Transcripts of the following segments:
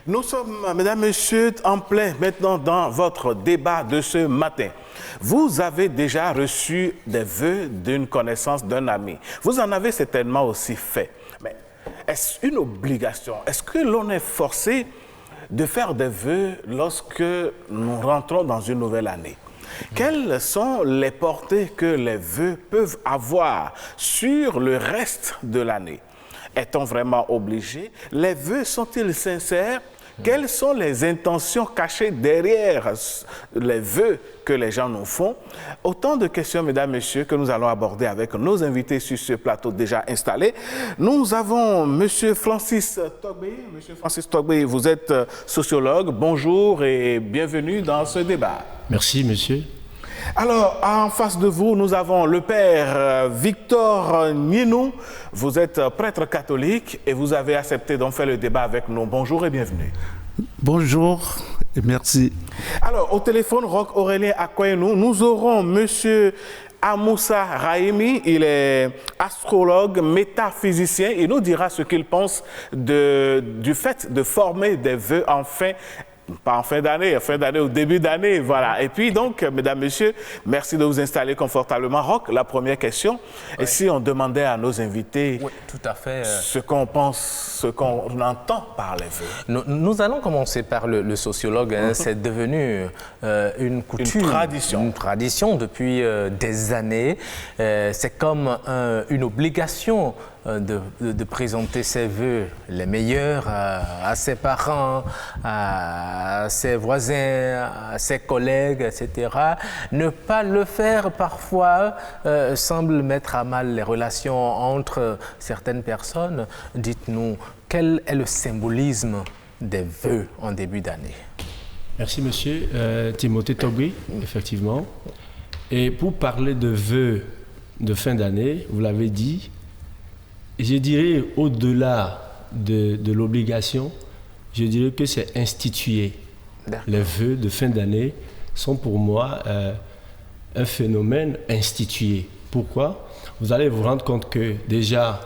Nous sommes, mesdames, messieurs, en plein maintenant dans votre débat de ce matin. Vous avez déjà reçu des vœux d'une connaissance d'un ami. Vous en avez certainement aussi fait. Mais est-ce une obligation? Est-ce que l'on est forcé de faire des vœux lorsque nous rentrons dans une nouvelle année? Quelles sont les portées que les vœux peuvent avoir sur le reste de l'année? Est-on vraiment obligé? Les vœux sont-ils sincères? Quelles sont les intentions cachées derrière les vœux que les gens nous font? Autant de questions, mesdames, messieurs, que nous allons aborder avec nos invités sur ce plateau déjà installé. Nous avons M. Francis Togbé. M. Francis Togbé, vous êtes sociologue. Bonjour et bienvenue dans ce débat. Merci, monsieur. Alors, en face de vous, nous avons le père Victor Nienou. Vous êtes prêtre catholique et vous avez accepté d'en faire le débat avec nous. Bonjour et bienvenue. Bonjour et merci. Alors, au téléphone, Roch Aurélien Akouenou, nous aurons monsieur Amoussa Rahimi. Il est astrologue, métaphysicien. Il nous dira ce qu'il pense du fait de former des vœux pas en fin d'année, au début d'année, voilà. Et puis donc, mesdames, messieurs, merci de vous installer confortablement. Roch, la première question, et si on demandait à nos invités tout à fait, ce qu'on pense, ce qu'on entend par les vœux? Nous allons commencer par le sociologue. C'est devenu une coutume, une tradition depuis des années. C'est comme une obligation de présenter ses vœux les meilleurs à ses parents, à ses voisins, à ses collègues, etc. Ne pas le faire parfois semble mettre à mal les relations entre certaines personnes. Dites-nous, quel est le symbolisme des vœux en début d'année? Merci, monsieur. Timothée Togbé, effectivement. Et pour parler de vœux de fin d'année, vous l'avez dit, je dirais au-delà de l'obligation, je dirais que c'est institué. Les vœux de fin d'année sont pour moi un phénomène institué. Pourquoi? Vous allez vous rendre compte que déjà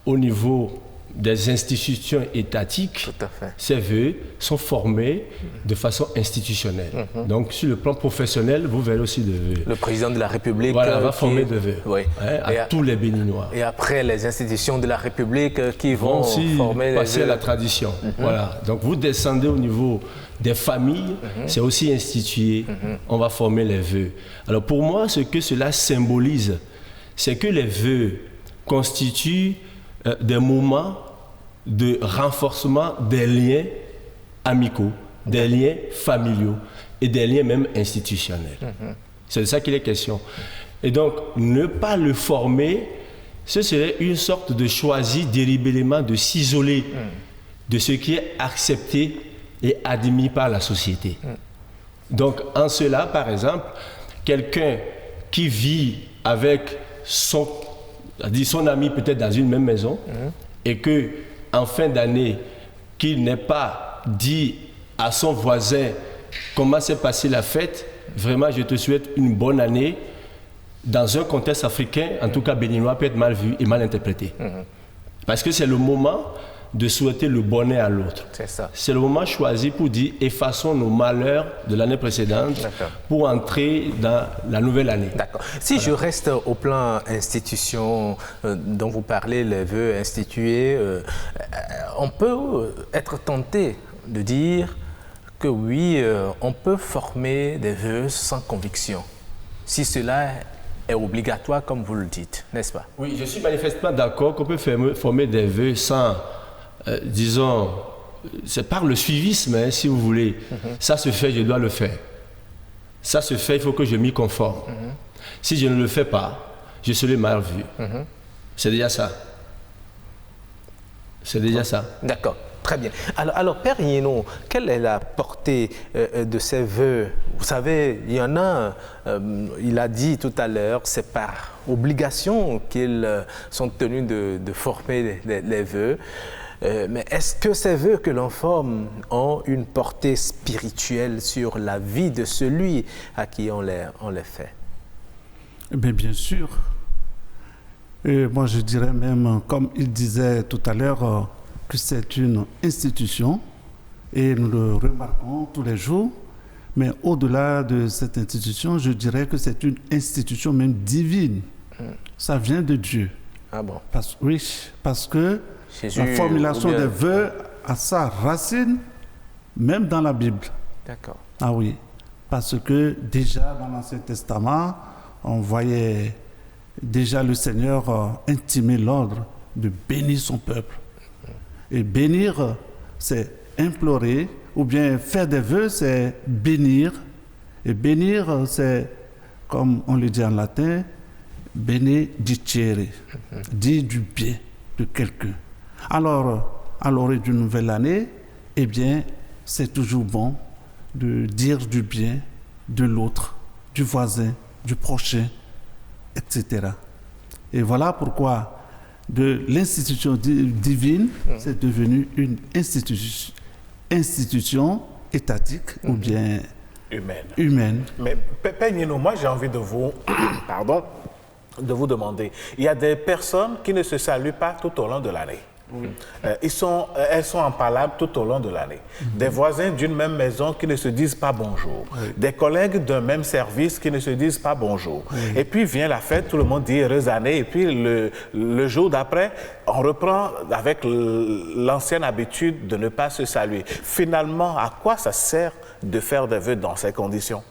au niveau des institutions étatiques, ces vœux sont formés de façon institutionnelle. Donc, sur le plan professionnel, vous verrez aussi des vœux. Le président de la République va former des vœux à tous les Béninois. Et après, les institutions de la République qui vont aussi former les passer vœux. à la tradition. Voilà. Donc, vous descendez au niveau des familles, c'est aussi institué. On va former les vœux. Alors, pour moi, ce que cela symbolise, c'est que les vœux constituent des moments de renforcement des liens amicaux, des liens familiaux et des liens même institutionnels. C'est de ça qu'il est question. Et donc, ne pas le former, ce serait une sorte de choisir délibérément de s'isoler de ce qui est accepté et admis par la société. Donc, en cela, par exemple, quelqu'un qui vit avec son ami peut-être dans une même maison et que en fin d'année, qu'il n'ait pas dit à son voisin comment s'est passée la fête, vraiment je te souhaite une bonne année, dans un contexte africain, en tout cas béninois, peut être mal vu et mal interprété. Parce que c'est le moment de souhaiter le bonheur à l'autre. C'est ça. C'est le moment choisi pour dire effaçons nos malheurs de l'année précédente pour entrer dans la nouvelle année. D'accord. Si je reste au plan institution dont vous parlez, les vœux institués, on peut être tenté de dire que oui, on peut former des vœux sans conviction, si cela est obligatoire comme vous le dites, n'est-ce pas? Oui, je suis manifestement d'accord qu'on peut former des vœux sans... disons, c'est par le suivisme, hein, si vous voulez. Ça se fait, je dois le faire. Ça se fait, il faut que je m'y conforme. Si je ne le fais pas, je serai mal vu. C'est déjà ça. C'est déjà ça. D'accord, très bien. Alors Père Nienou, quelle est la portée de ces vœux? Vous savez, il y en a, il a dit tout à l'heure, c'est par obligation qu'ils sont tenus de former les vœux. Mais est-ce que ces vœux que l'on forme ont une portée spirituelle sur la vie de celui à qui on les fait? Bien sûr. Et moi, je dirais même, comme il disait tout à l'heure, que c'est une institution et nous le remarquons tous les jours. Mais au-delà de cette institution, je dirais que c'est une institution même divine. Ça vient de Dieu. Ah bon? Parce que Jésus, la formulation des vœux a sa racine même dans la Bible. D'accord. Ah oui, parce que déjà dans l'Ancien Testament, on voyait déjà le Seigneur intimer l'ordre de bénir son peuple. Et bénir, c'est implorer, ou bien faire des vœux, c'est bénir. Et bénir, c'est, comme on le dit en latin, benedicere, dire du bien de quelqu'un. Alors, à l'orée d'une nouvelle année, eh bien, c'est toujours bon de dire du bien de l'autre, du voisin, du prochain, etc. Et voilà pourquoi de l'institution divine, c'est devenu une institution étatique ou bien humaine. Mais Père Nino, moi j'ai envie de vous, de vous demander, il y a des personnes qui ne se saluent pas tout au long de l'année. Oui. Elles sont en palabre tout au long de l'année. Des voisins d'une même maison qui ne se disent pas bonjour. Oui. Des collègues d'un même service qui ne se disent pas bonjour. Oui. Et puis vient la fête, tout le monde dit heureuse année. Et puis le jour d'après, on reprend avec l'ancienne habitude de ne pas se saluer. Finalement, à quoi ça sert de faire des vœux dans ces conditions?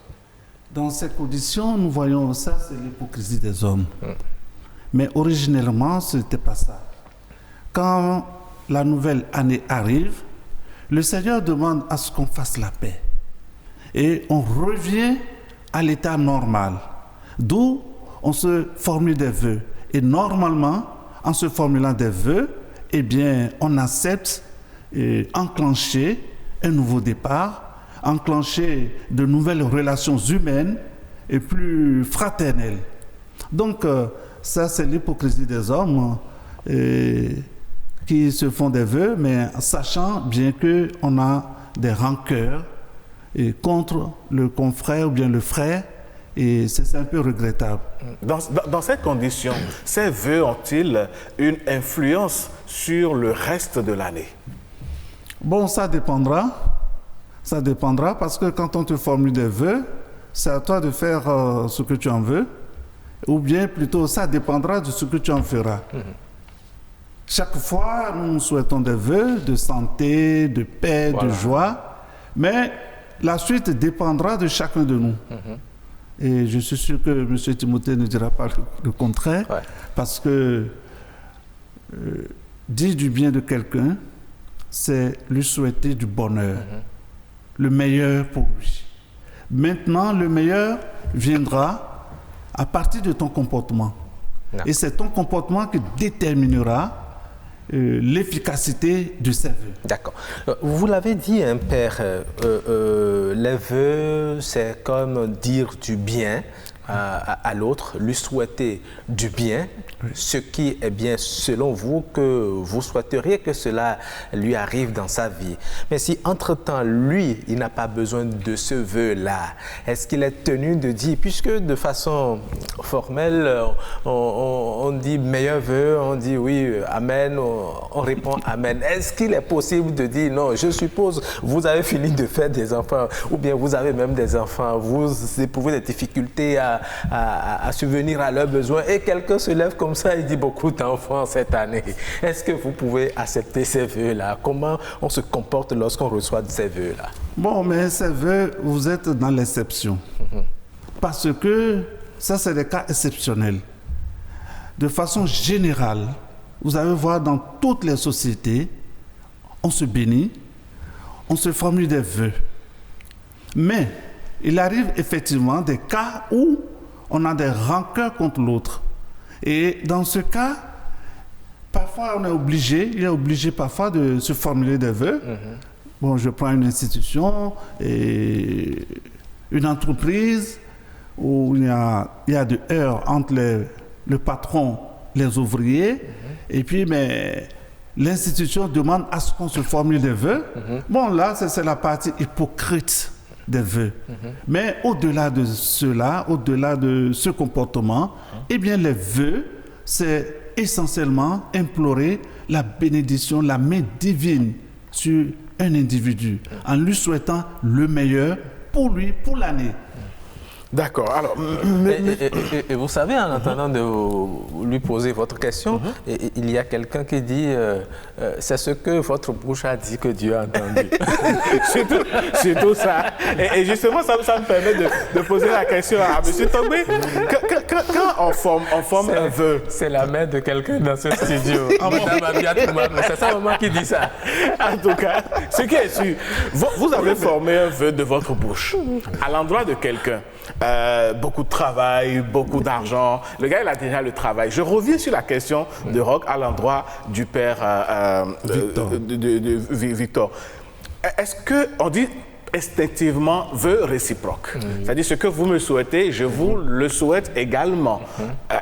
Dans ces conditions, nous voyons ça, c'est l'hypocrisie des hommes. Mais originellement, ce n'était pas ça. Quand la nouvelle année arrive, le Seigneur demande à ce qu'on fasse la paix. Et on revient à l'état normal, d'où on se formule des vœux. Et normalement, en se formulant des vœux, eh bien, on accepte enclencher un nouveau départ, enclencher de nouvelles relations humaines et plus fraternelles. Donc, ça, c'est l'hypocrisie des hommes. Qui se font des vœux, mais sachant bien qu'on a des rancœurs contre le confrère ou bien le frère, et c'est un peu regrettable. Dans ces conditions, ces vœux ont-ils une influence sur le reste de l'année? Bon, ça dépendra. Ça dépendra parce que quand on te formule des vœux, c'est à toi de faire ce que tu en veux, ou bien plutôt ça dépendra de ce que tu en feras. Chaque fois, nous souhaitons des vœux de santé, de paix, de joie, mais la suite dépendra de chacun de nous. Et je suis sûr que M. Timothée ne dira pas le contraire, parce que dire du bien de quelqu'un, c'est lui souhaiter du bonheur, le meilleur pour lui. Maintenant, le meilleur viendra à partir de ton comportement. Et c'est ton comportement qui déterminera l'efficacité de ces vœux. D'accord. Vous l'avez dit, hein, Père, les vœux, c'est comme dire du bien à l'autre, lui souhaiter du bien, ce qui est bien selon vous que vous souhaiteriez que cela lui arrive dans sa vie. Mais si entre-temps, lui, il n'a pas besoin de ce vœu-là, est-ce qu'il est tenu de dire, puisque de façon formelle, on dit meilleur vœu, on dit oui, amen, on répond amen. Est-ce qu'il est possible de dire non, je suppose, vous avez fini de faire des enfants, ou bien vous avez même des enfants, vous éprouvez des difficultés à subvenir à leurs besoins et quelqu'un se lève comme ça et dit beaucoup d'enfants cette année. Est-ce que vous pouvez accepter ces vœux-là? Comment on se comporte lorsqu'on reçoit ces vœux-là? Bon, mais ces vœux, vous êtes dans l'exception. Parce que ça, c'est des cas exceptionnels. De façon générale, vous allez voir dans toutes les sociétés, on se bénit, on se formule des vœux. Mais il arrive effectivement des cas où on a des rancœurs contre l'autre. Et dans ce cas, parfois il est obligé parfois de se formuler des vœux. Bon, je prends une institution, et une entreprise où il y a de heurts entre le patron, les ouvriers, et puis mais l'institution demande à ce qu'on se formule des vœux. Bon, là, c'est la partie hypocrite des vœux. Mais au-delà de cela, au-delà de ce comportement, eh bien les vœux, c'est essentiellement implorer la bénédiction, la main divine sur un individu en lui souhaitant le meilleur pour lui, pour l'année. D'accord. Alors, et vous savez, en attendant de lui poser votre question, il y a quelqu'un qui dit c'est ce que votre bouche a dit que Dieu a entendu. surtout ça. Et justement, ça me permet de poser la question à M. Tombé. Quand on forme un vœu... C'est la mère de quelqu'un dans ce studio. Madame Abiatouma, c'est sa maman qui dit ça. En tout cas, ce qui est sûr, vous avez formé un vœu de votre bouche à l'endroit de quelqu'un. Beaucoup de travail, beaucoup d'argent. Le gars, il a déjà le travail. Je reviens sur la question de Roch à l'endroit du père Victor. Est-ce qu'on dit instinctivement vœu réciproque? C'est-à-dire ce que vous me souhaitez, je vous le souhaite également.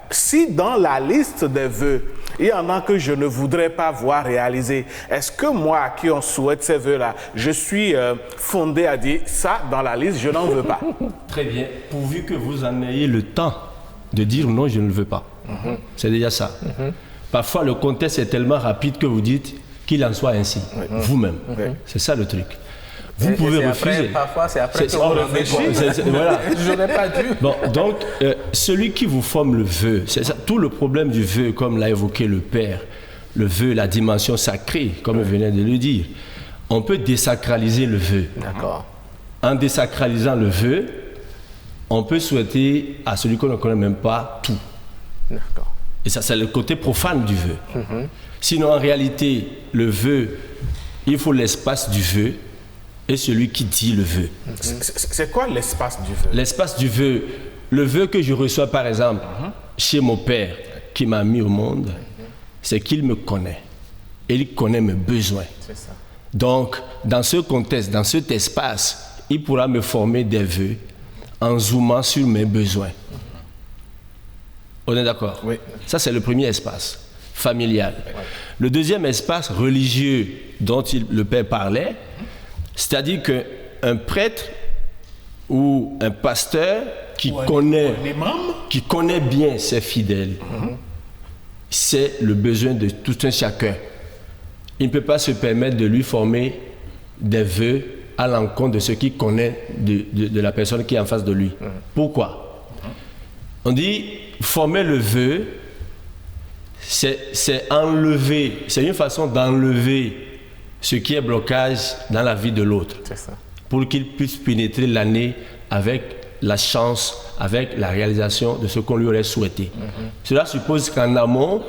Si dans la liste des vœux, il y en a que je ne voudrais pas voir réaliser, est-ce que moi, à qui on souhaite ces vœux-là, je suis fondé à dire ça, dans la liste, je n'en veux pas? Très bien, pourvu que vous en ayez le temps de dire non, je ne le veux pas. C'est déjà ça. Parfois, le contexte est tellement rapide que vous dites qu'il en soit ainsi, vous-même. C'est ça le truc. Vous pouvez refuser. Parfois, c'est après que vous réfléchissez. Voilà. Je n'aurais pas dû. Bon, donc, celui qui vous forme le vœu, c'est ça, tout le problème du vœu, comme l'a évoqué le Père, le vœu, la dimension sacrée, comme il venait de le dire. On peut désacraliser le vœu. D'accord. En désacralisant le vœu, on peut souhaiter à celui qu'on ne connaît même pas tout. D'accord. Et ça, c'est le côté profane du vœu. Sinon, en réalité, le vœu, il faut l'espace du vœu et celui qui dit le vœu. C'est quoi l'espace du vœu? L'espace du vœu, le vœu que je reçois par exemple chez mon père qui m'a mis au monde, c'est qu'il me connaît et il connaît mes besoins. C'est ça. Donc, dans ce contexte, dans cet espace, il pourra me former des vœux en zoomant sur mes besoins. On est d'accord? Oui. Ça, c'est le premier espace familial. Le deuxième espace religieux dont le Père parlait, c'est-à-dire qu'un prêtre ou un pasteur qui connaît bien ses fidèles, c'est le besoin de tout un chacun. Il ne peut pas se permettre de lui former des vœux à l'encontre de ce qu'il connaît de la personne qui est en face de lui. Pourquoi? On dit former le vœu, c'est enlever, c'est une façon d'enlever ce qui est blocage dans la vie de l'autre, pour qu'il puisse pénétrer l'année avec la chance, avec la réalisation de ce qu'on lui aurait souhaité. Cela suppose qu'en amont,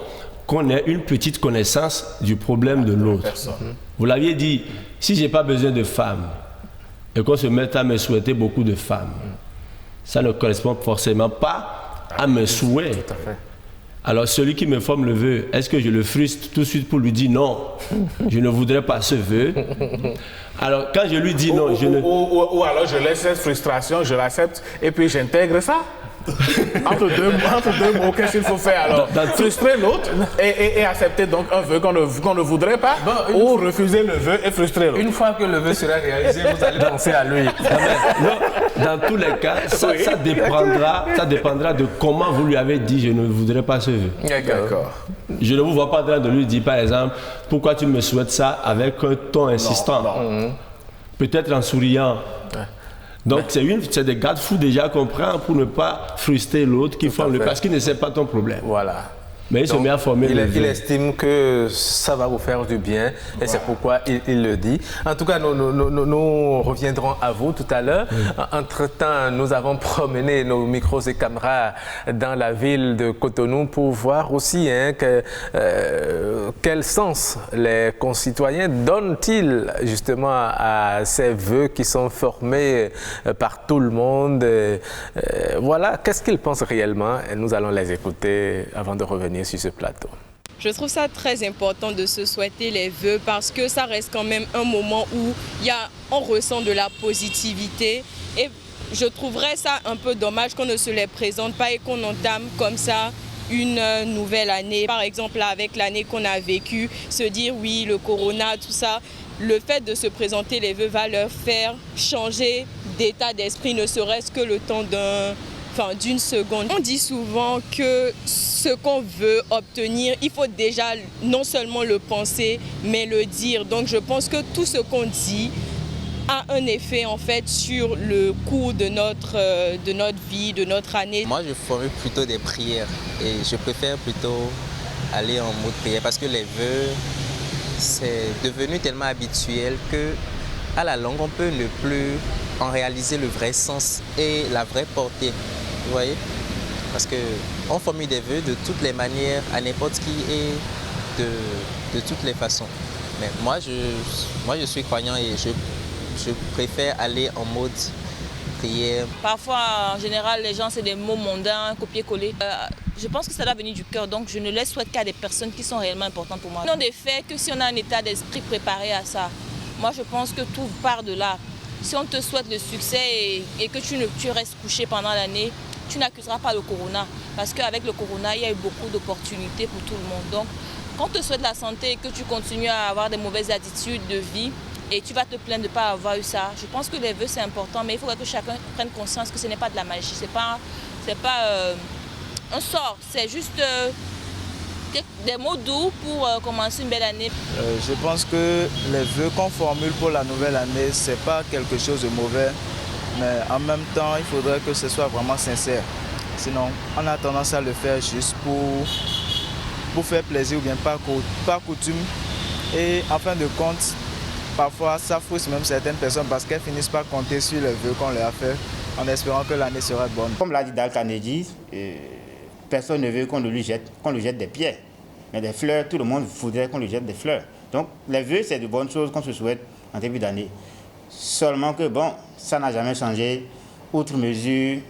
qu'on ait une petite connaissance du problème de l'autre. Vous l'aviez dit, si je n'ai pas besoin de femmes et qu'on se mette à me souhaiter beaucoup de femmes, ça ne correspond forcément pas à mes souhaits. Tout à fait. Alors celui qui me forme le vœu, est-ce que je le frustre tout de suite pour lui dire non, je ne voudrais pas ce vœu? Alors quand je lui dis non, je ne... Ou alors je laisse cette frustration, je l'accepte et puis j'intègre ça. Entre deux mots, qu'est-ce qu'il faut faire alors? Frustrer l'autre et accepter donc un vœu qu'on ne voudrait pas, ou refuser le vœu et frustrer l'autre. Une fois que le vœu sera réalisé, vous allez penser à lui. Dans tous les cas, ça dépendra de comment vous lui avez dit je ne voudrais pas ce vœu. D'accord. Je ne vous vois pas en train de lui dire par exemple pourquoi tu me souhaites ça avec un ton insistant. Peut-être en souriant. Donc c'est des garde-fous déjà qu'on prend pour ne pas frustrer l'autre qui forme le parce qu'il ne sait pas ton problème. Voilà. Mais il se met à former le vœu. Il estime que ça va vous faire du bien et c'est pourquoi il le dit. En tout cas, nous reviendrons à vous tout à l'heure. Entre-temps, nous avons promené nos micros et caméras dans la ville de Cotonou pour voir aussi quel sens les concitoyens donnent-ils justement à ces vœux qui sont formés par tout le monde. Voilà, qu'est-ce qu'ils pensent réellement? Et nous allons les écouter avant de revenir sur ce plateau. Je trouve ça très important de se souhaiter les vœux parce que ça reste quand même un moment où on ressent de la positivité et je trouverais ça un peu dommage qu'on ne se les présente pas et qu'on entame comme ça une nouvelle année. Par exemple, avec l'année qu'on a vécue, se dire oui, le corona, tout ça, le fait de se présenter les vœux va leur faire changer d'état d'esprit, ne serait-ce que le temps d'un d'une seconde. On dit souvent que ce qu'on veut obtenir, il faut déjà non seulement le penser, mais le dire. Donc je pense que tout ce qu'on dit a un effet en fait sur le cours de notre vie, de notre année. Moi, je formule plutôt des prières et je préfère plutôt aller en mode prière parce que les vœux, c'est devenu tellement habituel que à la longue, on peut ne plus en réaliser le vrai sens et la vraie portée. Vous voyez? Parce qu'on formule des vœux de toutes les manières, à n'importe qui et de toutes les façons. Mais moi, je suis croyant et je préfère aller en mode prière. Parfois, en général, les gens, c'est des mots mondains, copier-coller. Je pense que ça doit venir du cœur, donc je ne les souhaite qu'à des personnes qui sont réellement importantes pour moi. Non des faits que si on a un état d'esprit préparé à ça, moi je pense que tout part de là. Si on te souhaite le succès et que tu restes couché pendant l'année, tu n'accuseras pas le corona. Parce qu'avec le corona, il y a eu beaucoup d'opportunités pour tout le monde. Donc, quand on te souhaite la santé et que tu continues à avoir des mauvaises attitudes de vie, et tu vas te plaindre de ne pas avoir eu ça. Je pense que les vœux, c'est important, mais il faudrait que chacun prenne conscience que ce n'est pas de la magie. Ce n'est pas un sort, c'est juste des mots doux pour commencer une belle année. Je pense que les vœux qu'on formule pour la nouvelle année, ce n'est pas quelque chose de mauvais, mais en même temps, il faudrait que ce soit vraiment sincère. Sinon, on a tendance à le faire juste pour faire plaisir ou bien par coutume. Et en fin de compte, parfois, ça frustre même certaines personnes parce qu'elles finissent par compter sur les vœux qu'on leur a fait en espérant que l'année sera bonne. Comme l'a dit Dale Carnegie, personne ne veut qu'on lui jette des pierres. Mais des fleurs, tout le monde voudrait qu'on lui jette des fleurs. Donc les vœux, c'est de bonnes choses qu'on se souhaite en début d'année. Seulement que bon, ça n'a jamais changé. Outre mesure,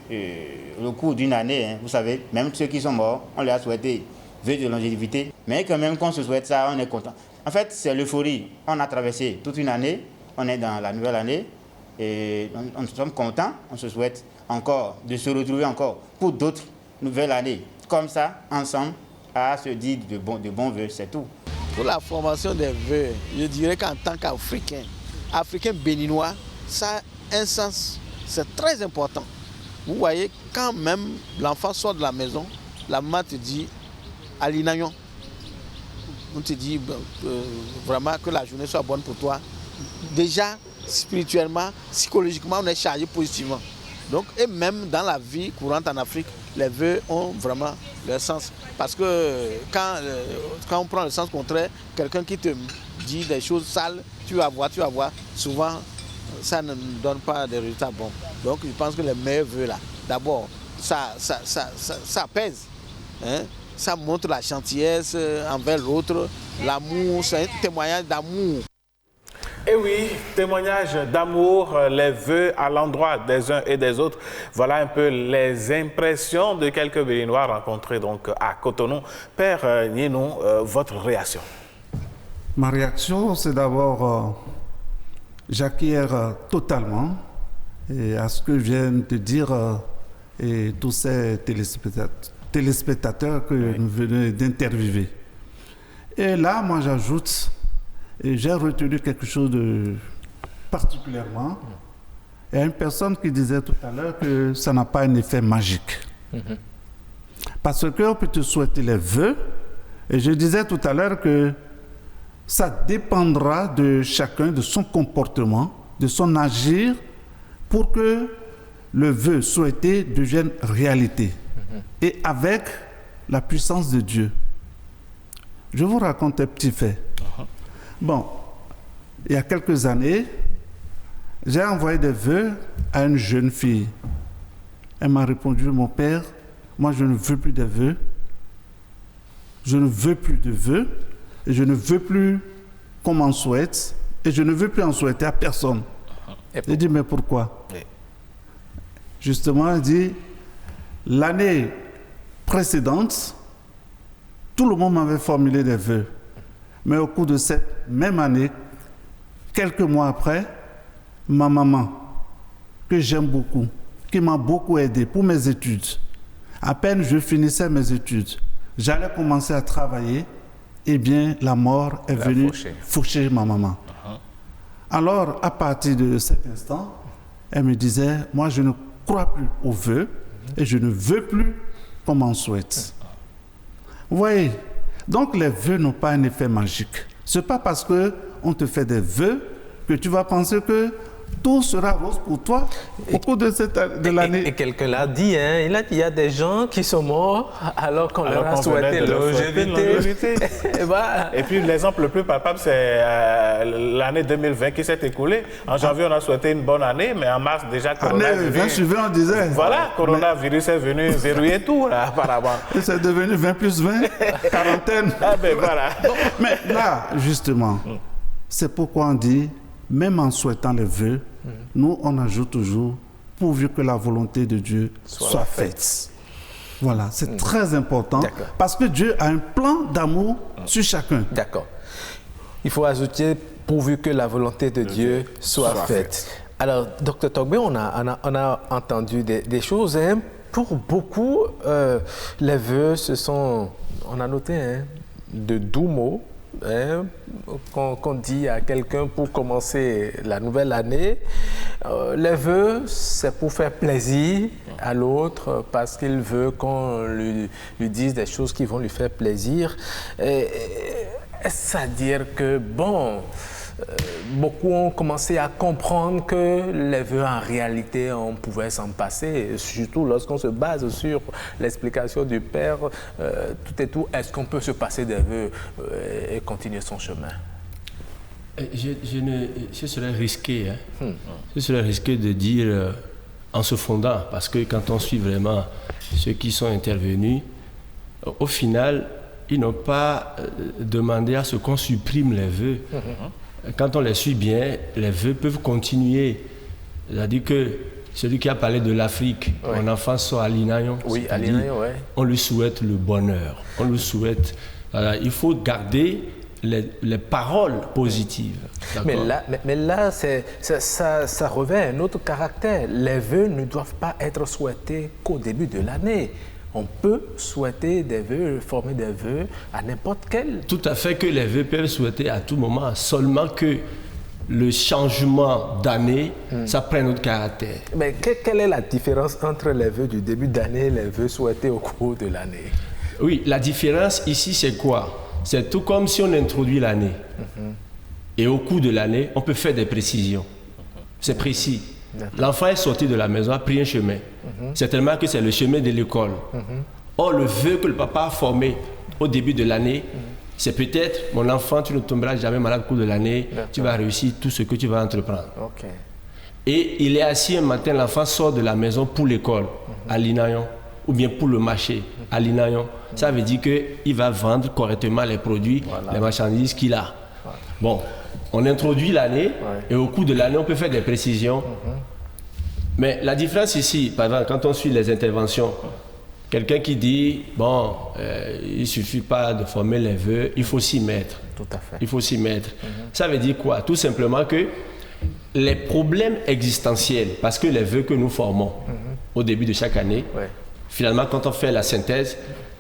au cours d'une année, hein, vous savez, même ceux qui sont morts, on leur a souhaité vœux de longévité. Mais quand même qu'on se souhaite ça, on est content. En fait, c'est l'euphorie. On a traversé toute une année, on est dans la nouvelle année et on sommes contents, on se souhaite encore de se retrouver encore pour d'autres nouvelles années. Comme ça, ensemble, à se dire de bons vœux, c'est tout. Pour la formation des vœux, je dirais qu'en tant qu'Africain, Africain béninois, ça a un sens, c'est très important. Vous voyez, quand même l'enfant sort de la maison, la maman te dit « Alinayon ». On te dit vraiment que la journée soit bonne pour toi. Déjà, spirituellement, psychologiquement, on est chargé positivement. Donc, et même dans la vie courante en Afrique, les vœux ont vraiment leur sens. Parce que quand on prend le sens contraire, quelqu'un qui te dit des choses sales, tu vas voir, souvent, ça ne donne pas de résultats bons. Donc, je pense que les meilleurs vœux là, d'abord, ça pèse. Hein? Ça montre la gentillesse envers l'autre, l'amour, c'est un témoignage d'amour. Et oui, témoignage d'amour, les vœux à l'endroit des uns et des autres. Voilà un peu les impressions de quelques Béninois rencontrés donc à Cotonou. Père Nienou, votre réaction? Ma réaction, c'est d'abord, j'acquiers totalement à ce que viennent de dire et tous ces téléspectateurs que nous venons d'interviewer. Et là, moi, j'ajoute, et j'ai retenu quelque chose de particulièrement. Il y a une personne qui disait tout à l'heure que ça n'a pas un effet magique. Parce qu'on peut te souhaiter les vœux, et je disais tout à l'heure que ça dépendra de chacun, de son comportement, de son agir, pour que le vœu souhaité devienne réalité. Et avec la puissance de Dieu. Je vous raconte un petit fait. Bon, il y a quelques années, j'ai envoyé des vœux à une jeune fille. Elle m'a répondu, mon père, moi je ne veux plus de vœux. Je ne veux plus de vœux. Et je ne veux plus qu'on m'en souhaite. Et je ne veux plus en souhaiter à personne. J'ai dit, mais pourquoi? Justement, elle dit, l'année précédente, tout le monde m'avait formulé des vœux. Mais au cours de cette même année, quelques mois après, ma maman, que j'aime beaucoup, qui m'a beaucoup aidé pour mes études, à peine je finissais mes études, j'allais commencer à travailler, eh bien la mort est venue faucher ma maman. Alors, à partir de cet instant, elle me disait, moi je ne crois plus aux vœux, et je ne veux plus qu'on m'en souhaite. Vous voyez, donc les vœux n'ont pas un effet magique. Ce n'est pas parce qu'on te fait des vœux que tu vas penser que tout sera rose pour toi au cours de l'année. Et quelqu'un l'a dit, hein, il a dit qu'il y a des gens qui sont morts alors qu'on leur a souhaité longévité. Et puis l'exemple le plus palpable, c'est l'année 2020 qui s'est écoulée. En janvier, on a souhaité une bonne année, mais en mars, déjà, coronavirus. On disait. Voilà, coronavirus est venu verrouiller tout, là, apparemment. Et c'est devenu 20 plus 20, quarantaine. Ah ben voilà. Mais là, justement, c'est pourquoi on dit, même en souhaitant les vœux, nous, on ajoute toujours, pourvu que la volonté de Dieu soit faite. Voilà, c'est très important, parce que Dieu a un plan d'amour sur chacun. D'accord. Il faut ajouter, pourvu que la volonté de Dieu soit faite. Alors, Dr Togbe, on a entendu des choses. Hein. Pour beaucoup, les vœux, on a noté, hein, de doux mots. Hein, qu'on dit à quelqu'un pour commencer la nouvelle année. Les vœux, c'est pour faire plaisir à l'autre parce qu'il veut qu'on lui dise des choses qui vont lui faire plaisir. Est-ce à dire que, bon, beaucoup ont commencé à comprendre que les vœux, en réalité, on pouvait s'en passer, surtout lorsqu'on se base sur l'explication du Père, tout et tout. Est-ce qu'on peut se passer des vœux et continuer son chemin? Ce serait risqué. Hein? Ce serait risqué de dire en se fondant, parce que quand on suit vraiment ceux qui sont intervenus, au final, ils n'ont pas demandé à ce qu'on supprime les vœux. Quand on les suit bien, les vœux peuvent continuer. C'est-à-dire que celui qui a parlé de l'Afrique, mon enfant sort à l'Inayon, on lui souhaite le bonheur. On lui souhaite... Voilà, il faut garder les paroles positives. Mais là ça revêt un autre caractère. Les vœux ne doivent pas être souhaités qu'au début de l'année. On peut souhaiter des vœux, former des vœux à n'importe quel. Tout à fait, que les vœux peuvent souhaiter à tout moment, seulement que le changement d'année, ça prenne autre caractère. Mais quelle est la différence entre les vœux du début d'année et les vœux souhaités au cours de l'année? Oui, la différence ici, c'est quoi? C'est tout comme si on introduit l'année. Et au cours de l'année, on peut faire des précisions. C'est précis. L'enfant est sorti de la maison, a pris un chemin. Certainement que c'est le chemin de l'école. Or, le vœu que le papa a formé au début de l'année, c'est peut-être, mon enfant, tu ne tomberas jamais malade au cours de l'année, tu vas réussir tout ce que tu vas entreprendre. Et il est assis un matin, l'enfant sort de la maison pour l'école, à l'Inayon, ou bien pour le marché, à l'Inayon. Ça veut dire qu'il va vendre correctement les produits, les marchandises qu'il a. Bon. On introduit l'année et au cours de l'année, on peut faire des précisions. Mais la différence ici, par exemple, quand on suit les interventions, quelqu'un qui dit, bon, il ne suffit pas de former les vœux, il faut s'y mettre. Tout à fait. Il faut s'y mettre. Ça veut dire quoi? Tout simplement que les problèmes existentiels, parce que les vœux que nous formons au début de chaque année, finalement, quand on fait la synthèse,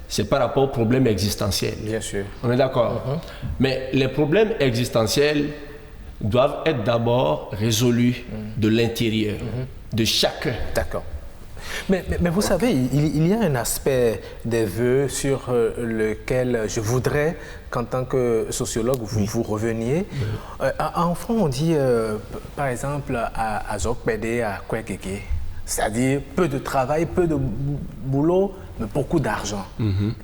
c'est par rapport aux problèmes existentiels. Bien sûr. On est d'accord. Mais les problèmes existentiels doivent être d'abord résolus de l'intérieur, de chacun. D'accord. Mais vous savez, il y a un aspect des vœux sur lequel je voudrais qu'en tant que sociologue, vous reveniez. En France, on dit, par exemple, à Zokpede, à Kwekeke, c'est-à-dire peu de travail, peu de boulot, mais beaucoup d'argent.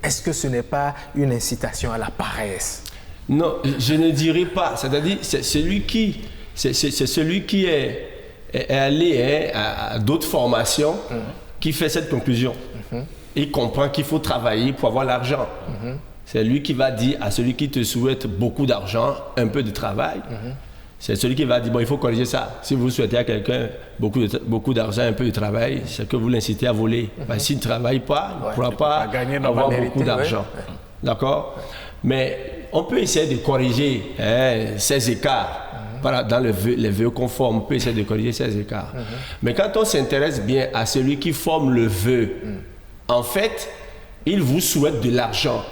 Est-ce que ce n'est pas une incitation à la paresse? Non, je ne dirais pas. C'est-à-dire, c'est celui qui est allé à d'autres formations qui fait cette conclusion. Il comprend qu'il faut travailler pour avoir l'argent. C'est lui qui va dire à celui qui te souhaite beaucoup d'argent, un peu de travail. C'est celui qui va dire, bon, il faut corriger ça. Si vous souhaitez à quelqu'un beaucoup d'argent, un peu de travail, c'est que vous l'incitez à voler. S'il ne travaille pas, il ne pourra pas avoir beaucoup d'argent. D'accord? Mais on peut essayer de corriger ces écarts. Dans les vœux conformes, on peut essayer de corriger ces écarts. Mais quand on s'intéresse bien à celui qui forme le vœu, en fait, il vous souhaite de l'argent.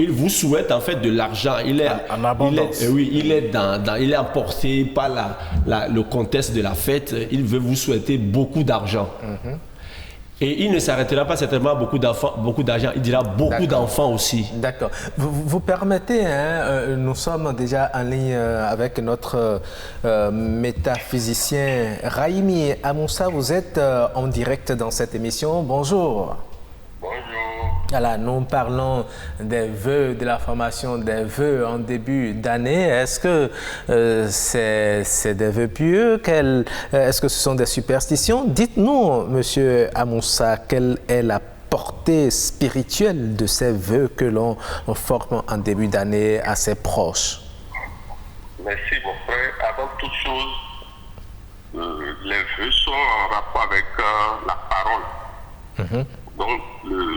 Il vous souhaite en fait de l'argent. Il est en abondance. Il est emporté par le contexte de la fête. Il veut vous souhaiter beaucoup d'argent. Et il ne s'arrêtera pas certainement à beaucoup d'enfants, beaucoup d'argent, il dira beaucoup d'enfants aussi. D'accord. Vous permettez, nous sommes déjà en ligne avec notre métaphysicien Rahimi Amoussa. Vous êtes en direct dans cette émission. Bonjour. Bonjour. Voilà, nous parlons des vœux, de la formation des vœux en début d'année. Est-ce que c'est des vœux pieux? Est-ce que ce sont des superstitions? Dites-nous, Monsieur Amoussa, quelle est la portée spirituelle de ces vœux que l'on forme en début d'année à ses proches? Merci, mon frère. Avant toute chose, les vœux sont en rapport avec la parole. Donc,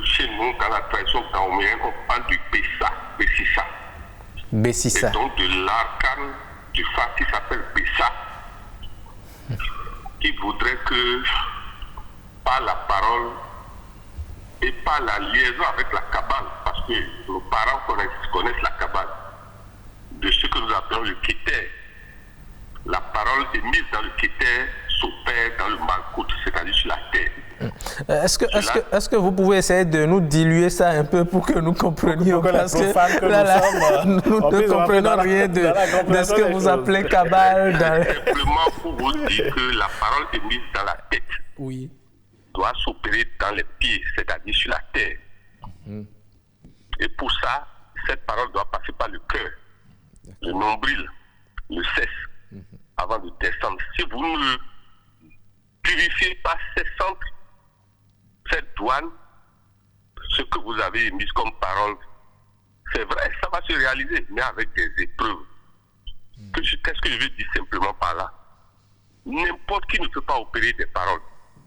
chez nous, dans la tradition taomienne, on parle du Bessissa. Bessissa. Et donc, de l'arcane du Fa qui s'appelle Bessa, qui voudrait que, par la parole et par la liaison avec la Kabbale, parce que nos parents connaissent la Kabbale, de ce que nous appelons le Keter. La parole est mise dans le Keter, s'opère dans le Malkout, c'est-à-dire sur la terre. Est-ce que vous pouvez essayer de nous diluer ça un peu pour que nous comprenions, parce que nous ne comprenons rien de ce que vous appelez Kabbale. Simplement pour vous dire que la parole est mise dans la tête. Oui. Doit s'opérer dans les pieds, c'est-à-dire sur la terre. Et pour ça, cette parole doit passer par le cœur, le nombril, le cesse, avant de descendre. Si vous ne purifiez pas ces centres, cette douane, ce que vous avez émis comme parole, c'est vrai, ça va se réaliser, mais avec des épreuves. Qu'est-ce que je veux dire simplement par là? N'importe qui ne peut pas opérer des paroles.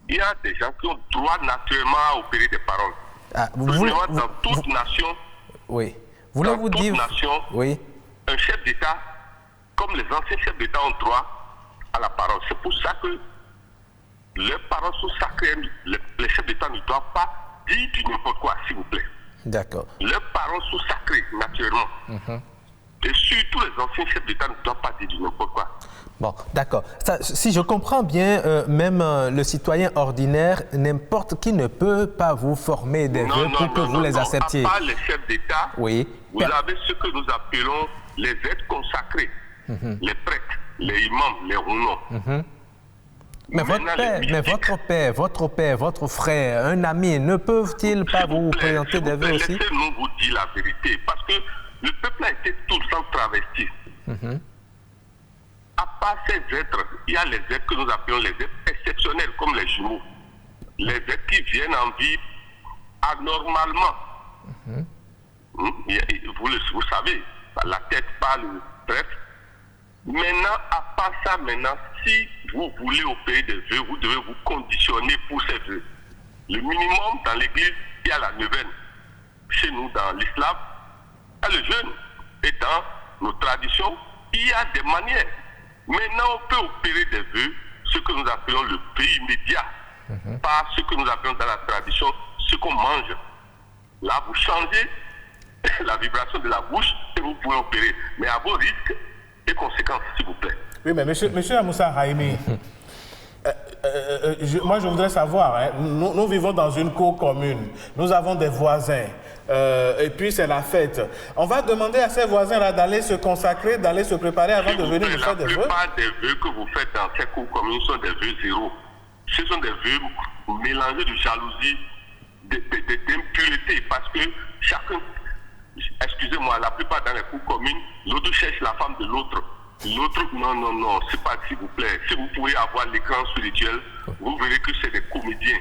Il y a des gens qui ont droit naturellement à opérer des paroles. Dans toute nation, oui. Nation, un chef d'État, comme les anciens chefs d'État, ont droit à la parole. C'est pour ça que les paroles sont sacrées. Les chefs d'État ne doivent pas dire du n'importe quoi, s'il vous plaît. D'accord. Les paroles sont sacrées, naturellement. Et surtout, les anciens chefs d'État ne doivent pas dire du n'importe quoi. Bon, d'accord. Si je comprends bien, même le citoyen ordinaire, n'importe qui ne peut pas vous former des vœux pour que vous les acceptiez. À part les chefs d'État, vous avez ce que nous appelons les êtres consacrés, les prêtres, les imams, les rounons. Mais votre père, votre frère, un ami, ne peuvent-ils pas vous présenter des vœux aussi? Laissez-nous vous dire la vérité, parce que le peuple a été tout le temps travesti. À part ces êtres, il y a les êtres que nous appelons les êtres exceptionnels, comme les jumeaux. Les êtres qui viennent en vie anormalement. Vous savez, la tête parle, bref. Maintenant, à part ça, si vous voulez opérer des vœux, vous devez vous conditionner pour ces vœux. Le minimum dans l'église, il y a la neuvaine. Chez nous, dans l'islam, il y a le jeûne. Et dans nos traditions, il y a des manières. Maintenant, on peut opérer des vœux, ce que nous appelons le vœu immédiat, pas ce que nous appelons dans la tradition, ce qu'on mange. Là, vous changez la vibration de la bouche et vous pouvez opérer. Mais à vos risques et conséquences, s'il vous plaît. Oui, mais monsieur Amoussa Rahimi, moi je voudrais savoir, nous vivons dans une cour commune, nous avons des voisins, et puis c'est la fête. On va demander à ces voisins-là d'aller se consacrer, d'aller se préparer avant de venir nous faire des vœux? La plupart des vœux que vous faites dans ces cours communes sont des vœux zéro. Ce sont des vœux mélangés de jalousie, d'impureté, parce que chacun, excusez-moi, la plupart dans les cours communes, l'autre cherche la femme de l'autre. L'autre, non, c'est pas, s'il vous plaît. Si vous pouvez avoir l'écran spirituel, vous verrez que c'est des comédiens.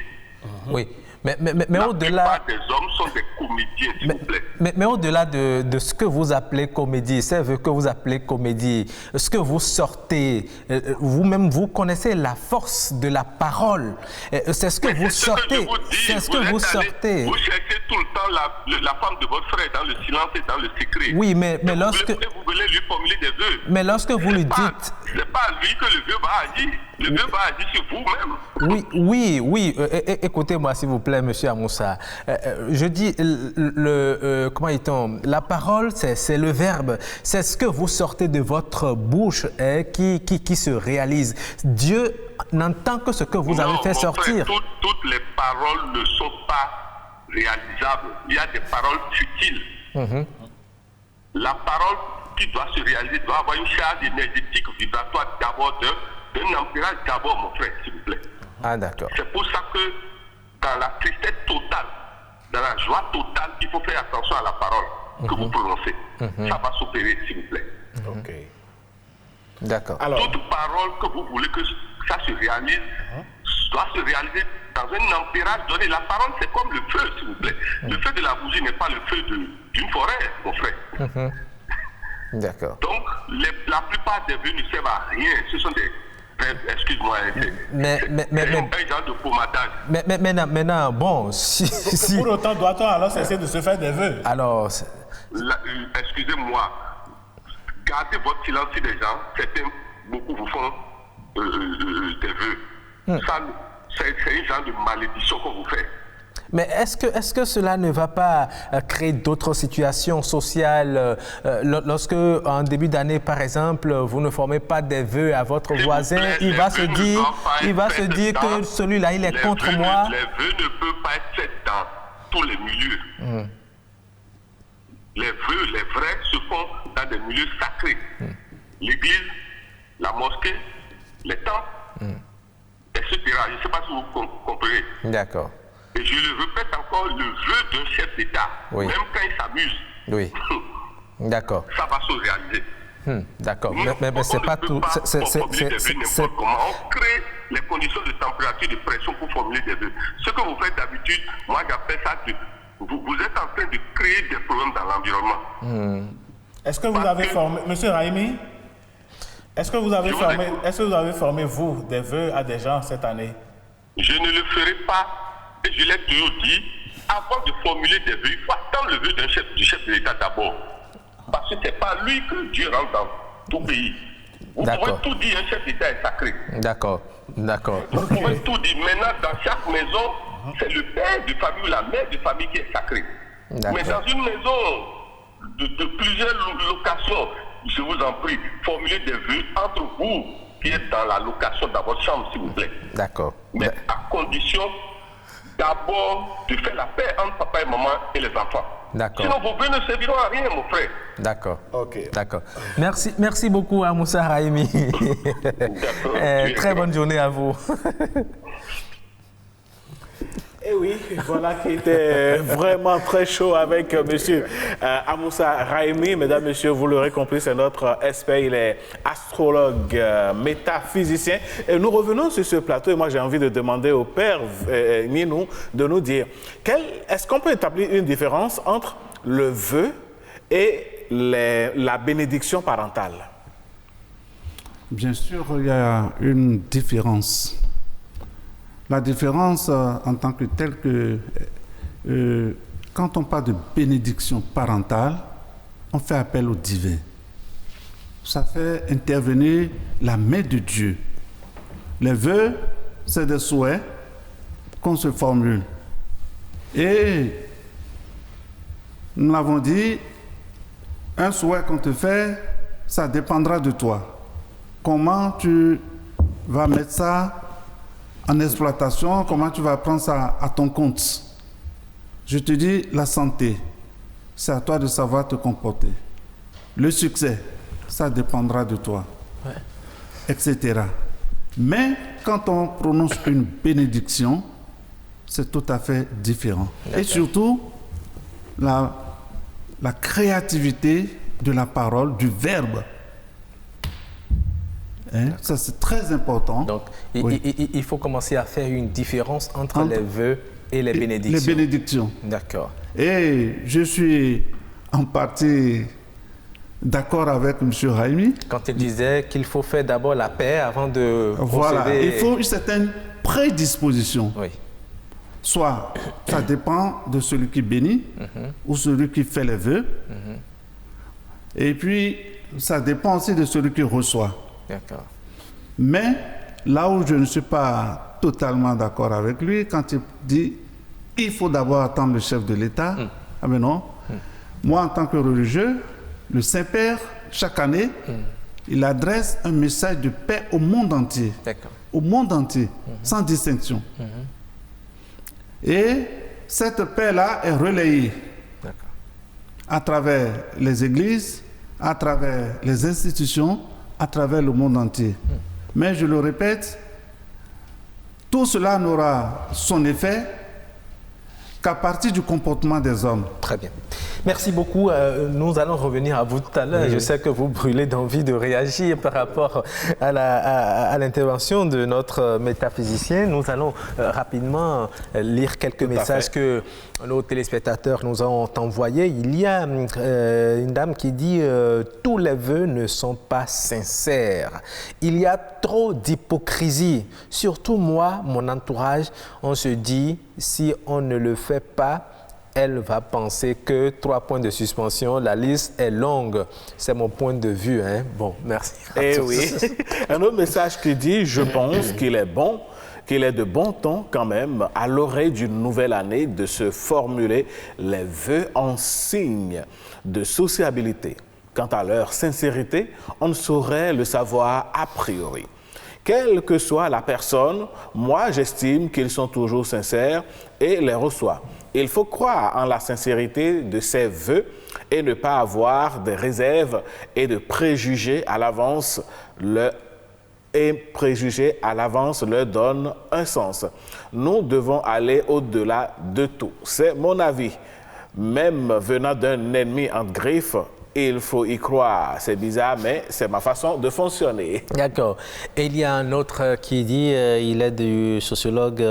Oui, mais au-delà... La plupart des hommes sont des comédiens, s'il vous plaît. Mais au-delà de ce que vous appelez comédie, c'est ce que vous appelez comédie, ce que vous sortez, vous-même, vous connaissez la force de la parole. C'est ce que vous sortez. C'est ce que vous sortez. Vous cherchez tout le temps la femme de votre frère dans le silence et dans le secret. Oui, mais lorsque... Vous voulez lui formuler des vœux. Mais lorsque vous lui dites... C'est pas lui que le vœu va agir. Le vœu va agir sur vous-même. Oui. Écoutez-moi, s'il vous plaît, monsieur Amoussa. Je dis, comment dit-on, la parole, c'est le verbe. C'est ce que vous sortez de votre bouche qui se réalise. Dieu n'entend que ce que vous avez fait sortir. Frère, toutes les paroles ne sont pas réalisables. Il y a des paroles futiles. La parole qui doit se réaliser doit avoir une charge énergétique vibratoire d'abord d'un ampérage d'abord, mon frère, s'il vous plaît. Ah, d'accord. C'est pour ça que dans la tristesse totale, dans la joie totale, il faut faire attention à la parole que vous prononcez. Ça va s'opérer, s'il vous plaît. Ok. D'accord. Toute parole que vous voulez que ça se réalise, doit se réaliser dans un ampérage donné. La parole, c'est comme le feu, s'il vous plaît. Le feu de la bougie n'est pas le feu d'une forêt, mon frère. D'accord. Donc, la plupart des vœux ne servent à rien. Ce sont des... Excuse-moi, c'est un genre de pomadage. Mais maintenant, bon, si... Pour autant, doit-on alors cesser de se faire des vœux? Alors... Excusez-moi, gardez votre silence sur les gens. Certains, beaucoup vous font des vœux. Ça, c'est un genre de malédiction qu'on vous fait. Mais est-ce que cela ne va pas créer d'autres situations sociales lorsque, en début d'année, par exemple, vous ne formez pas des vœux à votre voisin, il va se dire que celui-là, il est contre moi. Les vœux ne peuvent pas être faits dans tous les milieux. Les vœux, les vrais, se font dans des milieux sacrés. L'église, la mosquée, les temples, etc. Je ne sais pas si vous comprenez. D'accord. Et je le répète encore, le vœu d'un chef d'État, même quand il s'amuse, d'accord, ça va se réaliser. D'accord, mais c'est pas tout. Comment on crée les conditions de température, de pression pour formuler des vœux. Ce que vous faites d'habitude, moi j'appelle ça vous êtes en train de créer des problèmes dans l'environnement. Est-ce que vous avez formé, Monsieur Raimi, est-ce que vous avez formé, vous, des vœux à des gens cette année? Je ne le ferai pas. Et je l'ai toujours dit, avant de formuler des vœux, il faut attendre le vœu du chef de l'État d'abord. Parce que ce n'est pas lui que Dieu rend dans tout pays. Vous pouvez tout dire, un chef d'État est sacré. D'accord. Vous pouvez tout dire. Maintenant, dans chaque maison, c'est le père de famille ou la mère de famille qui est sacré. Mais dans une maison de plusieurs locations, je vous en prie, formulez des vœux entre vous qui êtes dans la location dans votre chambre, s'il vous plaît. D'accord. Mais à condition d'abord de faire la paix entre papa et maman et les enfants. D'accord. Sinon, vos vœux ne serviront à rien, mon frère. D'accord. D'accord. Merci beaucoup à Moussa Raimi. Très bonne journée à vous. Et oui, voilà qui était vraiment très chaud avec monsieur Amoussa Raimi. Mesdames, messieurs, vous l'aurez compris, c'est notre expert, il est astrologue, métaphysicien. Et nous revenons sur ce plateau et moi j'ai envie de demander au père Ninou de nous dire, est-ce qu'on peut établir une différence entre le vœu et la bénédiction parentale? Bien sûr, il y a une différence. La différence en tant que telle que quand on parle de bénédiction parentale, on fait appel au divin. Ça fait intervenir la main de Dieu. Les vœux, c'est des souhaits qu'on se formule. Et nous l'avons dit, un souhait qu'on te fait, ça dépendra de toi. Comment tu vas mettre ça en exploitation, comment tu vas prendre ça à ton compte. Je te dis, la santé, c'est à toi de savoir te comporter. Le succès, ça dépendra de toi, etc. Mais quand on prononce une bénédiction, c'est tout à fait différent. Et surtout, la créativité de la parole, du verbe. Ça, c'est très important. Donc, il faut commencer à faire une différence entre les vœux et les bénédictions. Les bénédictions. D'accord. Et je suis en partie d'accord avec M. Raimi. Quand il disait qu'il faut faire d'abord la paix avant de procéder... Il faut une certaine prédisposition. Oui. Soit, ça dépend de celui qui bénit ou celui qui fait les vœux. Et puis, ça dépend aussi de celui qui reçoit. D'accord. Mais là où je ne suis pas totalement d'accord avec lui, quand il dit il faut d'abord attendre le chef de l'État, ah ben non. Moi, en tant que religieux, le Saint-Père, chaque année, il adresse un message de paix au monde entier. Au monde entier, sans distinction. Et cette paix-là est relayée à travers les églises, à travers les institutions, à travers le monde entier. Mais je le répète, tout cela n'aura son effet qu'à partir du comportement des hommes. Très bien. Merci beaucoup. Nous allons revenir à vous tout à l'heure. Je sais que vous brûlez d'envie de réagir par rapport à l'intervention de notre métaphysicien. Nous allons rapidement lire quelques messages que nos téléspectateurs nous ont envoyés. Il y a une dame qui dit « Tous les vœux ne sont pas sincères. Il y a trop d'hypocrisie. Surtout moi, mon entourage, on se dit si on ne le fait pas, elle va penser que 3 points de suspension, la liste est longue. C'est mon point de vue. Hein? Bon, merci. Eh oui. Un autre message qui dit, je pense qu'il est bon, qu'il est de bon ton quand même, à l'oreille d'une nouvelle année, de se formuler les vœux en signe de sociabilité. Quant à leur sincérité, on ne saurait le savoir a priori. Quelle que soit la personne, moi j'estime qu'ils sont toujours sincères et les reçois. Il faut croire en la sincérité de ces vœux et ne pas avoir de réserves et de préjugés à l'avance. Leur donne un sens. Nous devons aller au-delà de tout. C'est mon avis. Même venant d'un ennemi en griffe, il faut y croire. C'est bizarre, mais c'est ma façon de fonctionner. D'accord. Et il y a un autre qui dit, il est du sociologue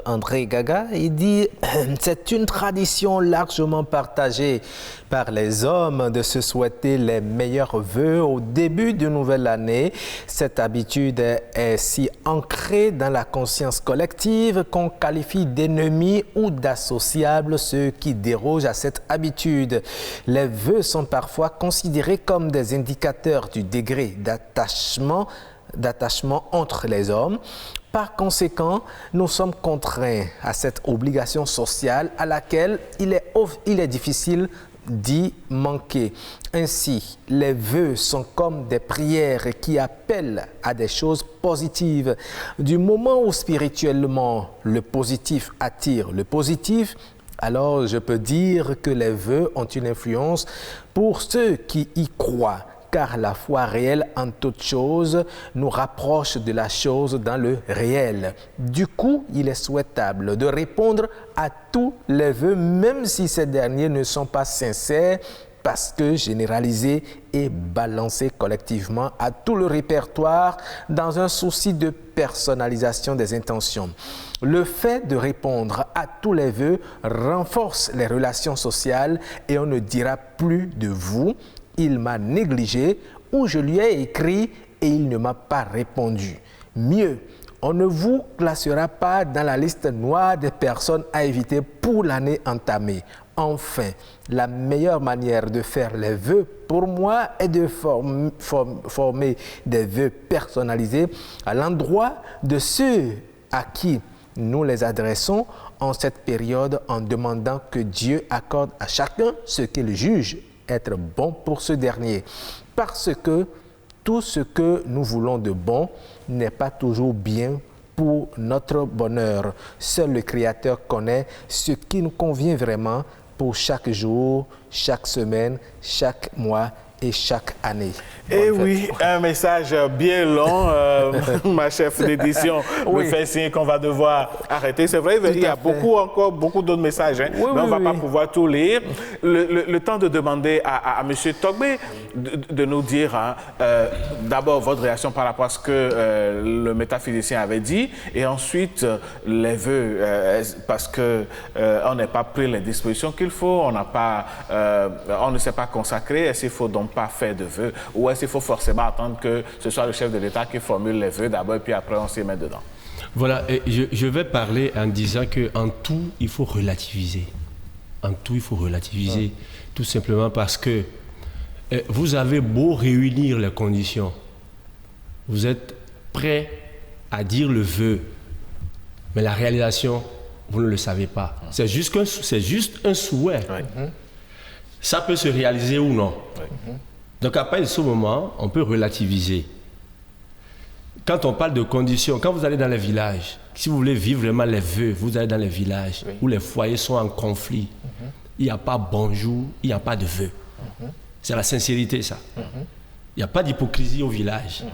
André Gaga, il dit « C'est une tradition largement partagée par les hommes de se souhaiter les meilleurs vœux au début d'une nouvelle année. Cette habitude est si ancrée dans la conscience collective qu'on qualifie d'ennemis ou d'associables ceux qui dérogent à cette habitude. Les vœux sont parfois considérés comme des indicateurs du degré d'attachement entre les hommes. Par conséquent, nous sommes contraints à cette obligation sociale à laquelle il est difficile d'y manquer. Ainsi, les vœux sont comme des prières qui appellent à des choses positives. Du moment où spirituellement le positif attire le positif, alors je peux dire que les vœux ont une influence pour ceux qui y croient, car la foi réelle en toute chose nous rapproche de la chose dans le réel. Du coup, il est souhaitable de répondre à tous les vœux, même si ces derniers ne sont pas sincères, parce que généralisés et balancés collectivement à tout le répertoire dans un souci de personnalisation des intentions. Le fait de répondre à tous les vœux renforce les relations sociales et on ne dira plus de vous « il m'a négligé » ou « je lui ai écrit et il ne m'a pas répondu ». Mieux, on ne vous classera pas dans la liste noire des personnes à éviter pour l'année entamée. Enfin, la meilleure manière de faire les vœux pour moi est de former des vœux personnalisés à l'endroit de ceux à qui nous les adressons en cette période en demandant que Dieu accorde à chacun ce qu'il juge être bon pour ce dernier. Parce que tout ce que nous voulons de bon n'est pas toujours bien pour notre bonheur. Seul le Créateur connaît ce qui nous convient vraiment pour chaque jour, chaque semaine, chaque mois et chaque année. Et oui, un message bien long. Ma chef d'édition me fait signe qu'on va devoir arrêter. C'est vrai, il y a encore beaucoup d'autres messages, hein, mais on ne va pas pouvoir tout lire. Le temps de demander à M. Togbé de nous dire hein, d'abord votre réaction par rapport à ce que le métaphysicien avait dit, et ensuite les vœux, parce qu'on n'a pas pris les dispositions qu'il faut, on ne s'est pas consacré. Est-ce qu'il faut donc pas faire de vœux, ou est-ce qu'il faut forcément attendre que ce soit le chef de l'État qui formule les vœux d'abord et puis après on s'y met dedans? Voilà, et je vais parler en disant qu'en tout, il faut relativiser. En tout, il faut relativiser, tout simplement parce que vous avez beau réunir les conditions, vous êtes prêt à dire le vœu, mais la réalisation, vous ne le savez pas. C'est juste un souhait. Ça peut se réaliser ou non. Donc à partir de ce moment, on peut relativiser. Quand on parle de conditions, quand vous allez dans les villages, si vous voulez vivre vraiment les vœux, vous allez dans les villages où les foyers sont en conflit. Il n'y a pas bonjour, il n'y a pas de vœux. C'est la sincérité, ça. Il n'y a pas d'hypocrisie au village.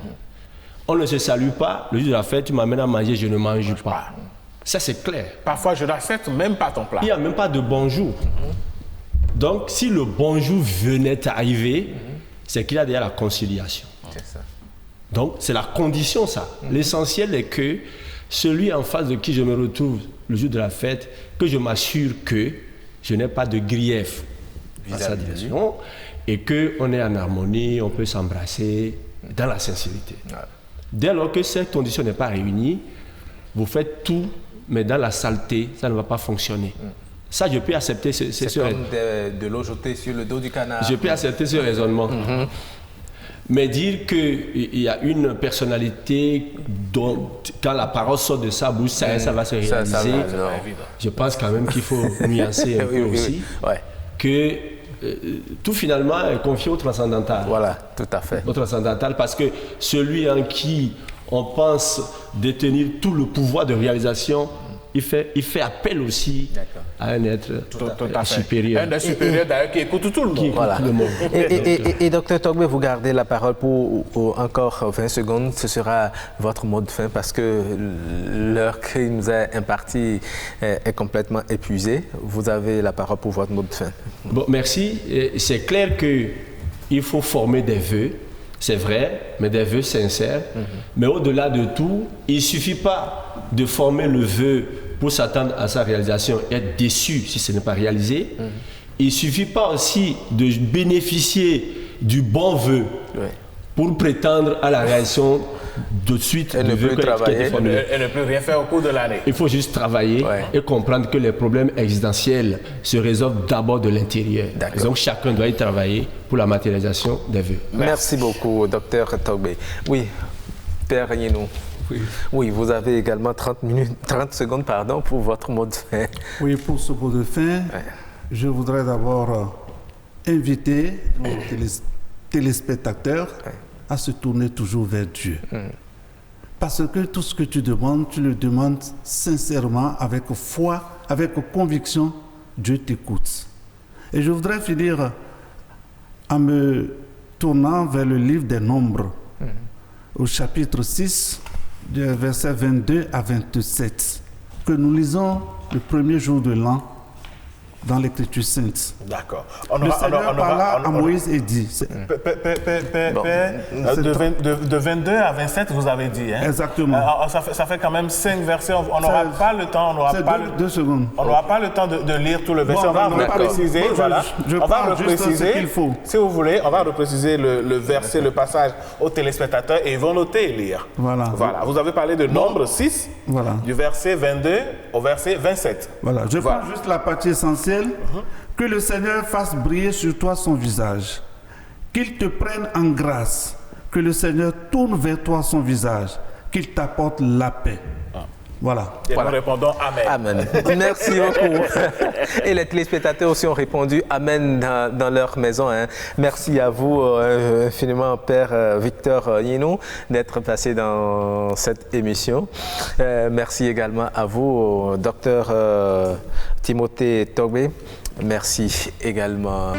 On ne se salue pas, le jour de la fête, tu m'amènes à manger, je ne mange pas. Ça, c'est clair. Parfois, je n'accepte même pas ton plat. Il n'y a même pas de bonjour. Donc, si le bonjour venait arriver, c'est qu'il y a déjà la conciliation. C'est ça. Donc, c'est la condition, ça. L'essentiel est que celui en face de qui je me retrouve le jour de la fête, que je m'assure que je n'ai pas de grief à sa direction et qu'on est en harmonie, on peut s'embrasser dans la sincérité. Dès lors que cette condition n'est pas réunie, vous faites tout, mais dans la saleté, ça ne va pas fonctionner. Ça, je peux accepter c'est comme de l'eau jetée sur le dos du canard. Je peux accepter ce raisonnement. Mais dire qu'il y a une personnalité dont, quand la parole sort de sa bouche, ça va se réaliser. Je pense quand même qu'il faut nuancer un peu aussi. Que tout finalement est confié au transcendantal. Voilà, tout à fait. Au transcendantal, parce que celui en qui on pense détenir tout le pouvoir de réalisation, il fait appel aussi à un être supérieur. Un être supérieur d'ailleurs qui écoute tout le monde. Voilà. Et Dr Togbe, vous gardez la parole pour encore 20 secondes. Ce sera votre mot de fin parce que l'heure qui nous est impartie est complètement épuisée. Vous avez la parole pour votre mot de fin. Bon, merci. C'est clair qu'il faut former des vœux. C'est vrai, mais des vœux sincères. Mais au-delà de tout, il ne suffit pas de former le vœu pour s'attendre à sa réalisation et être déçu si ce n'est pas réalisé. Il ne suffit pas aussi de bénéficier du bon vœu pour prétendre à la réalisation de suite du vœu qui a été formulé. Et ne plus rien faire au cours de l'année. Il faut juste travailler et comprendre que les problèmes existentiels se résolvent d'abord de l'intérieur. Donc chacun doit y travailler pour la matérialisation des vœux. Merci beaucoup, Dr Togbe. Oui, Père Yenou. Oui, vous avez également 30 secondes pour votre mot de fin. Oui, pour ce mot de fin, je voudrais d'abord inviter nos téléspectateurs à se tourner toujours vers Dieu. Parce que tout ce que tu demandes, tu le demandes sincèrement, avec foi, avec conviction, Dieu t'écoute. Et je voudrais finir en me tournant vers le livre des Nombres, au chapitre 6, du verset 22 à 27, que nous lisons le premier jour de l'an dans l'Écriture sainte. D'accord. Le Seigneur parla à Moïse et dit... De 22 à 27, vous avez dit. Hein? Exactement. Ça fait quand même 5 versets. On n'aura pas le temps. Deux secondes. On n'aura pas le temps de lire tout le verset. On va repréciser. Voilà. On va repréciser. Si vous voulez, on va repréciser le verset, le passage aux téléspectateurs et ils vont noter et lire. Voilà. Vous avez parlé de Nombre 6, du verset 22 au verset 27. Voilà. Je prends juste la partie essentielle. Que le Seigneur fasse briller sur toi son visage, qu'il te prenne en grâce, que le Seigneur tourne vers toi son visage, qu'il t'apporte la paix. Voilà. Et nous répondons Amen. Merci beaucoup. Et les téléspectateurs aussi ont répondu Amen dans leur maison. Merci à vous infiniment, Père Victor Yenou, d'être passé dans cette émission. Merci également à vous, Dr Timothée Togbe. Merci également.